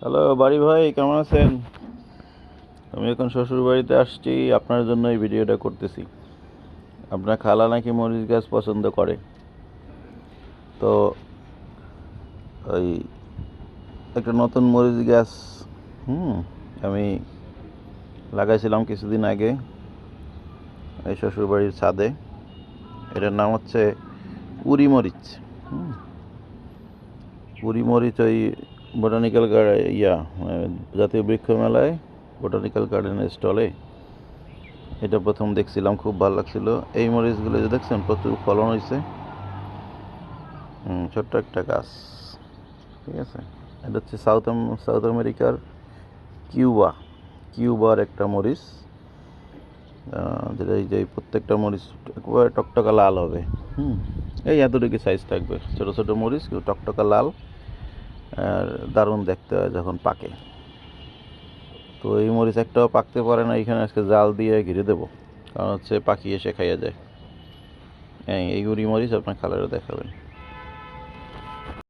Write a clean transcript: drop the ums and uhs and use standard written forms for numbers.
Hello বাড়ি ভাই, কেমন আছেন? আমি এখন শ্বশুর বাড়িতে আসছি, আপনার জন্য এই ভিডিওটা করতেছি। আপনার খালা নাকি মরিচ গাছ পছন্দ করে। তো ওই একটা নতুন মরিচ গাছ হুম আমি লাগাইছিলাম কিছুদিন আগে এই শ্বশুর বাড়ির ছাদে। এটার নাম হচ্ছে উরি মরিচ। হুম উরি মরিচ ওই বোটানিক্যাল গার্ডেন জাতীয় বৃক্ষ মেলায়, বোটানিক্যাল গার্ডেনের স্টলে এটা প্রথম দেখছিলাম, খুব ভালো লাগছিল। এই মরিচগুলো যে দেখছেন প্রচুর ফলন হয়েছে। ছোট্ট একটা গাছ, ঠিক আছে। এটা হচ্ছে সাউথ আমেরিকার কিউবার একটা মরিচ। যেটা এই যে প্রত্যেকটা মরিচ একেবারে টকটকা লাল হবে। হুম এই এতটুকু সাইজ থাকবে, ছোট ছোট মরিচ কিন্তু টকটকা লাল। আর দারুণ দেখতে হয় যখন পাকে। তো এই মরিচ একটাও পাকতে পারে না, এখানে আজকে জাল দিয়ে ঘিরে দেবো, কারণ হচ্ছে পাখি এসে খাইয়া যায়। এই উড়ি মরিচ আপনার খালারে দেখাবেন।